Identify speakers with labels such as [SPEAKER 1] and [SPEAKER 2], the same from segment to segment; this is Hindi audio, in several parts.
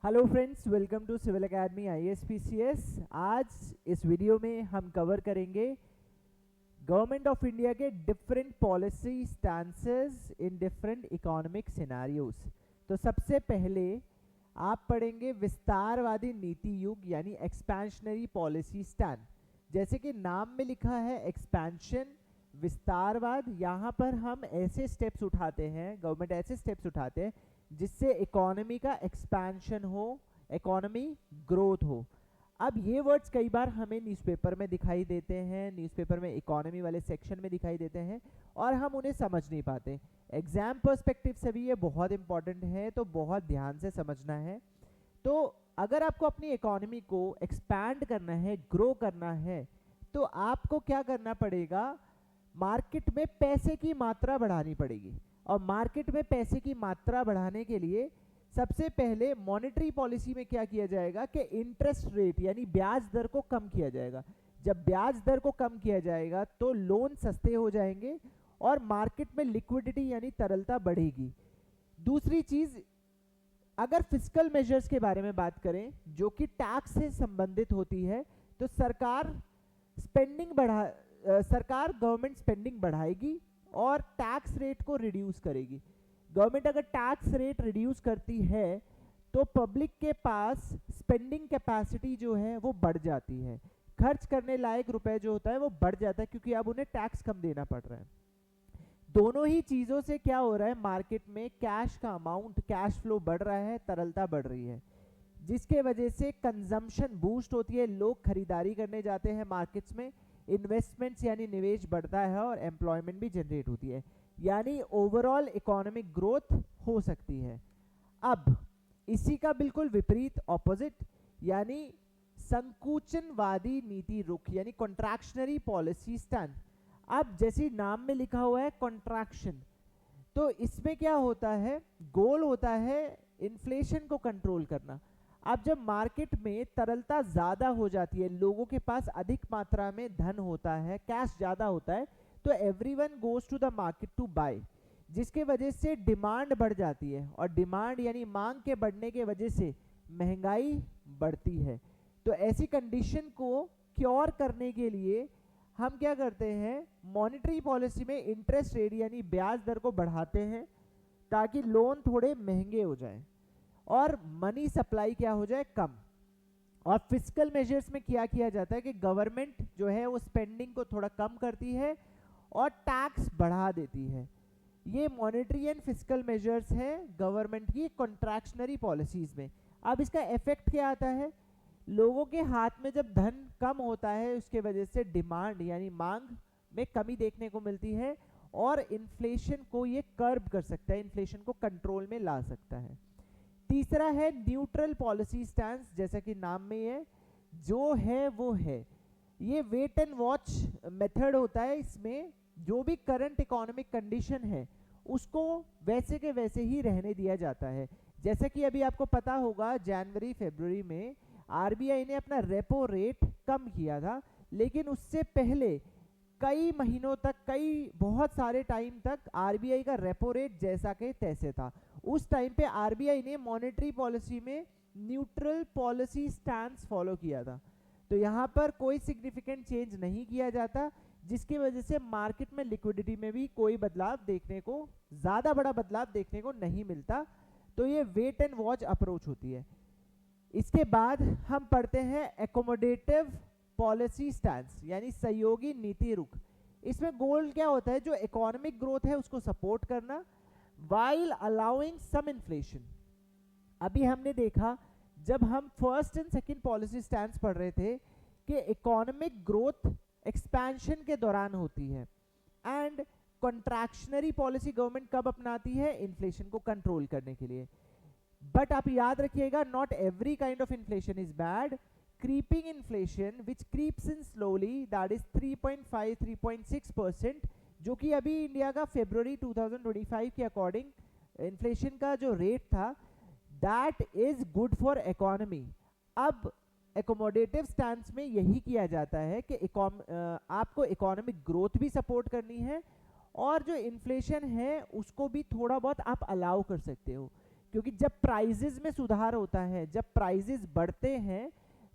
[SPEAKER 1] Hello friends, welcome to civil academy ISPCS। आज इस वीडियो में हम कवर करेंगे गवर्नमेंट ऑफ इंडिया के different policy stances in different economic scenarios. तो सबसे पहले आप पढ़ेंगे विस्तारवादी नीति युग यानी एक्सपेंशनरी पॉलिसी स्टैंड। जैसे कि नाम में लिखा है एक्सपेंशन, विस्तारवाद। यहाँ पर हम ऐसे स्टेप्स उठाते हैं, गवर्नमेंट ऐसे स्टेप्स उठाते हैं जिससे इकोनॉमी का एक्सपेंशन हो, इकोनॉमी ग्रोथ हो। अब ये वर्ड्स कई बार हमें न्यूज़पेपर में दिखाई देते हैं, न्यूज़पेपर में इकोनॉमी वाले सेक्शन में दिखाई देते हैं और हम उन्हें समझ नहीं पाते। एग्जाम पर्सपेक्टिव से भी ये बहुत इंपॉर्टेंट है, तो बहुत ध्यान से समझना है। तो अगर आपको अपनी इकोनॉमी को एक्सपैंड करना है, ग्रो करना है, तो आपको क्या करना पड़ेगा? मार्केट में पैसे की मात्रा बढ़ानी पड़ेगी। और मार्केट में पैसे की मात्रा बढ़ाने के लिए सबसे पहले मॉनेटरी पॉलिसी में क्या किया जाएगा कि इंटरेस्ट रेट यानी ब्याज दर को कम किया जाएगा। जब ब्याज दर को कम किया जाएगा तो लोन सस्ते हो जाएंगे और मार्केट में लिक्विडिटी यानी तरलता बढ़ेगी। दूसरी चीज, अगर फिस्कल मेजर्स के बारे में बात करें जो कि टैक्स से संबंधित होती है, तो सरकार गवर्नमेंट स्पेंडिंग बढ़ाएगी और टैक्स रेट को रिड्यूस करेगी। गवर्नमेंट अगर टैक्स रेट रिड्यूस करती है तो पब्लिक के पास स्पेंडिंग कैपेसिटी जो है वो बढ़ जाती है, खर्च करने लायक रुपए जो होता है वो बढ़ जाता है, क्योंकि अब उन्हें टैक्स कम देना पड़ रहा है। दोनों ही चीजों से क्या हो रहा है, मार्केट में कैश का अमाउंट, कैश फ्लो बढ़ रहा है, तरलता बढ़ रही है, जिसके वजह से कंजम्पशन बूस्ट होती है, लोग खरीदारी करने जाते हैं मार्केट्स में, इन्वेस्टमेंट्स यानी निवेश बढ़ता है और एम्प्लॉयमेंट भी जनरेट होती है, यानी ओवरऑल इकोनॉमिक ग्रोथ हो सकती है। अब इसी का बिल्कुल विपरीत ऑपोजिट यानी संकुचनवादी नीति रुख यानी कॉन्ट्रैक्शनरी पॉलिसी स्टैंड। अब जैसे नाम में लिखा हुआ है कॉन्ट्रैक्शन, तो इसमें क्या होता है, गोल होता है इन्फ्लेशन को कंट्रोल करना। अब जब मार्केट में तरलता ज़्यादा हो जाती है, लोगों के पास अधिक मात्रा में धन होता है, कैश ज़्यादा होता है, तो everyone goes to the market to buy, जिसके वजह से डिमांड बढ़ जाती है और डिमांड यानी मांग के बढ़ने के वजह से महंगाई बढ़ती है। तो ऐसी कंडीशन को क्योर करने के लिए हम क्या करते हैं, मॉनेटरी पॉलिसी में इंटरेस्ट रेट यानी ब्याज दर को बढ़ाते हैं ताकि लोन थोड़े महंगे हो जाएं और मनी सप्लाई क्या हो जाए, कम। और फिस्कल मेजर्स में क्या किया जाता है कि गवर्नमेंट जो है वो स्पेंडिंग को थोड़ा कम करती है और टैक्स बढ़ा देती है। ये मॉनेटरी एंड फिस्कल मेजर्स हैं गवर्नमेंट की कॉन्ट्रैक्शनरी पॉलिसीज में। अब इसका इफेक्ट क्या आता है, लोगों के हाथ में जब धन कम होता है उसके वजह से डिमांड यानी मांग में कमी देखने को मिलती है और इन्फ्लेशन को ये कर्ब कर सकता है, इन्फ्लेशन को कंट्रोल में ला सकता है। तीसरा है न्यूट्रल पॉलिसी स्टैंस, जैसा कि नाम में है, जो है वो है। ये वेट एंड वॉच मेथड होता है। इसमें जो भी करंट इकोनॉमिक कंडीशन है उसको वैसे के वैसे ही रहने दिया जाता है। जैसे कि अभी आपको पता होगा जनवरी फरवरी में आरबीआई ने अपना रेपो रेट कम किया था, लेकिन उससे पहले कई महीनों तक, बहुत सारे टाइम तक आरबीआई का रेपो रेट जैसा के तैसे था। उस टाइम पे आरबीआई ने मॉनेटरी पॉलिसी में न्यूट्रल पॉलिसी स्टैंस फॉलो किया था। तो यहाँ पर कोई सिग्निफिकेंट चेंज नहीं किया जाता, जिसकी वजह से मार्केट में लिक्विडिटी में भी कोई बदलाव देखने को, ज़्यादा बड़ा बदलाव देखने को नहीं मिलता। तो ये वेट एंड वॉच अप्रोच होती है। इसके बाद हम पढ़ते हैं एकोमोडेटिव पॉलिसी स्टैंस यानी सहयोगी नीति रुख। इसमें गोल क्या होता है, जो इकोनॉमिक ग्रोथ है उसको सपोर्ट करना वाइल अलाउइंग सम इन्फ्लेशन। अभी हमने देखा जब हम first and second policy stance पढ़ रहे थे कि इकोनॉमिक ग्रोथ एक्सपेंशन के दौरान होती है एंड कॉन्ट्रैक्शनरी पॉलिसी गवर्नमेंट कब अपनाती है, इन्फ्लेशन को कंट्रोल करने के लिए। बट आप याद रखिएगा, not every kind of inflation is bad. creeping inflation which creeps in slowly, that is 3.5-3.6%, जो कि अभी इंडिया का फरवरी 2025 के अकॉर्डिंग इन्फ्लेशन का जो रेट था, that is good for economy. अब एकोमोडेटिव स्टैंस में यही किया जाता है कि आपको इकोनॉमिक ग्रोथ भी सपोर्ट करनी है और जो इन्फ्लेशन है उसको भी थोड़ा बहुत आप अलाउ कर सकते हो। क्योंकि जब प्राइजेस में सुधार होता है, जब प्राइजेस बढ़ते हैं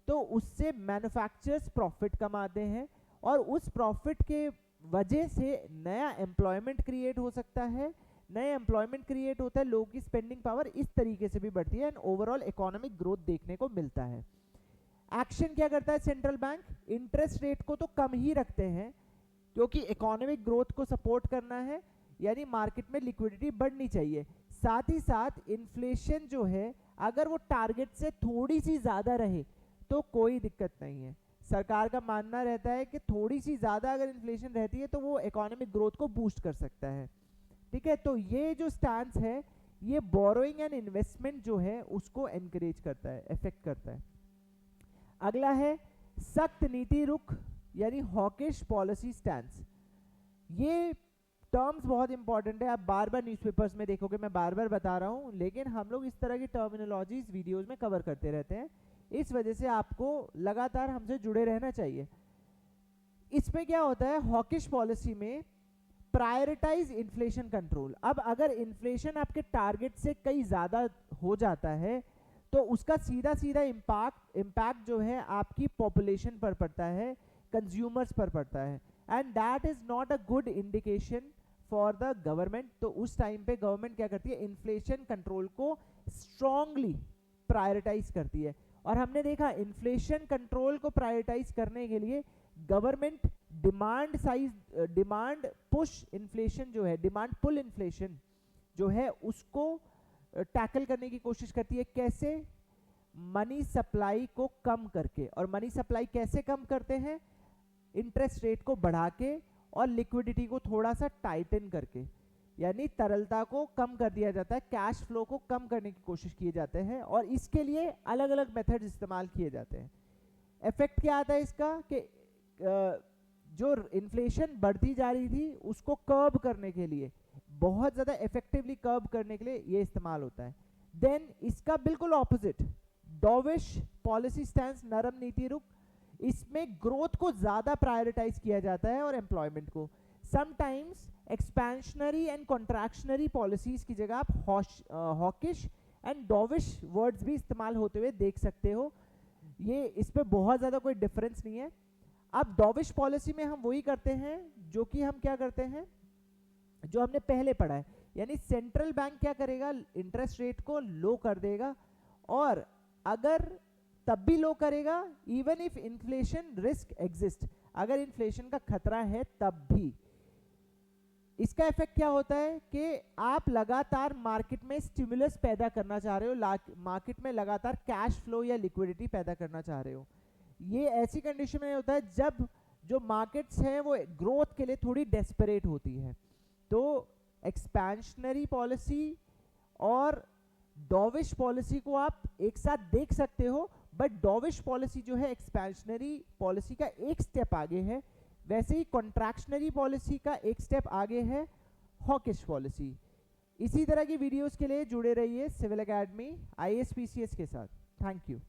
[SPEAKER 1] तो उससे मैन्युफैक्चरर्स प्रॉफिट कमाते हैं और उस प्रॉफिट के वजह से नया एम्प्लॉयमेंट क्रिएट हो सकता है। नया एम्प्लॉयमेंट क्रिएट होता है, लोगों की स्पेंडिंग पावर इस तरीके से भी बढ़ती है एंड ओवरऑल इकोनॉमिक ग्रोथ देखने को मिलता है। एक्शन क्या करता है सेंट्रल बैंक? इंटरेस्ट रेट को तो कम ही रखते हैं क्योंकि इकोनॉमिक ग्रोथ को सपोर्ट करना है, यानी मार्केट में लिक्विडिटी बढ़नी चाहिए। साथ ही साथ इन्फ्लेशन जो है अगर वो टारगेट से थोड़ी सी ज़्यादा रहे तो कोई दिक्कत नहीं है। सरकार का मानना रहता है कि थोड़ी सी ज़्यादा अगर इन्फ्लेशन रहती है तो वो इकोनॉमिक ग्रोथ को बूस्ट कर सकता है। ठीक है, तो ये जो स्टांस है ये बोरोइंग एंड इन्वेस्टमेंट जो है उसको एनकरेज करता है, इफेक्ट करता है। अगला है सख्त नीति रुख यानी हॉकिश पॉलिसी स्टैंस। ये टर्म्स बहुत इंपॉर्टेंट है, आप बार बार न्यूज़पेपर्स में देखोगे, मैं बार बार बता रहा हूँ, लेकिन हम लोग इस तरह की टर्मिनोलॉजीज वीडियोस में कवर करते रहते हैं, इस वजह से आपको लगातार हमसे जुड़े रहना चाहिए। इसमें क्या होता है, हॉकिश पॉलिसी में प्रायोरिटाइज इन्फ्लेशन कंट्रोल। अब अगर इन्फ्लेशन आपके टारगेट से कई ज़्यादा हो जाता है तो उसका सीधा सीधा इम्पैक्ट जो है आपकी पॉपुलेशन पर पड़ता है, कंज्यूमर्स पर पड़ता है, and that is not a good indication for the government. तो उस टाइम पे गवर्नमेंट क्या करती है, इन्फ्लेशन कंट्रोल को स्ट्रांगली प्रायोरिटाइज करती है। और हमने देखा इन्फ्लेशन कंट्रोल को प्रायोरिटाइज करने के लिए गवर्नमेंट डिमांड पुश इन्फ्लेशन जो है, डिमांड पुल इन्फ्लेशन जो है उसको टैकल करने की कोशिश करती है। कैसे? मनी सप्लाई को कम करके। और मनी सप्लाई कैसे कम करते हैं? इंटरेस्ट रेट को बढ़ा के और लिक्विडिटी को थोड़ा सा टाइटन करके, यानी तरलता को कम कर दिया जाता है, कैश फ्लो को कम करने की कोशिश किए जाते हैं और इसके लिए अलग अलग मेथड्स इस्तेमाल किए जाते हैं। इफेक्ट क्या आता है इसका कि जो इन्फ्लेशन बढ़ती जा रही थी उसको कर्ब करने के लिए, बहुत ज़्यादा इफेक्टिवली कर्ब करने के लिए ये इस्तेमाल होता है। देन इसका बिल्कुल ऑपोजिट डॉविश पॉलिसी स्टैंस, नरम नीति रुख, इसमें ग्रोथ को ज़्यादा प्रायोरिटाइज किया जाता है और एम्प्लॉयमेंट को। Sometimes expansionary and contractionary policies की जगह आप हॉकिश एंड डॉविश वर्ड्स भी इस्तेमाल होते हुए देख सकते हो। ये इस पर बहुत ज़्यादा कोई डिफरेंस नहीं है। अब डॉविश पॉलिसी में हम वही करते हैं जो कि हम क्या करते हैं, जो हमने पहले पढ़ा है, यानी सेंट्रल बैंक क्या करेगा, इंटरेस्ट रेट को लो कर देगा और अगर तब भी लो करेगा even if inflation risk exist, अगर इन्फ्लेशन का खतरा है तब भी। इसका इफेक्ट क्या होता है कि आप लगातार मार्केट में स्टिमुलस पैदा करना चाह रहे हो, मार्केट में लगातार कैश फ्लो या लिक्विडिटी पैदा करना चाह रहे हो। ये ऐसी कंडीशन में होता है जब जो मार्केट्स हैं वो ग्रोथ के लिए थोड़ी डेस्परेट होती है। तो एक्सपेंशनरी पॉलिसी और डॉविश पॉलिसी को आप एक साथ देख सकते हो, बट डॉविश पॉलिसी जो है एक्सपेंशनरी पॉलिसी का एक स्टेप आगे है, वैसे ही कॉन्ट्रैक्शनरी पॉलिसी का एक स्टेप आगे है हॉकिश पॉलिसी। इसी तरह की वीडियोस के लिए जुड़े रहिए सिविल एकेडमी IAS PCS के साथ। Thank you.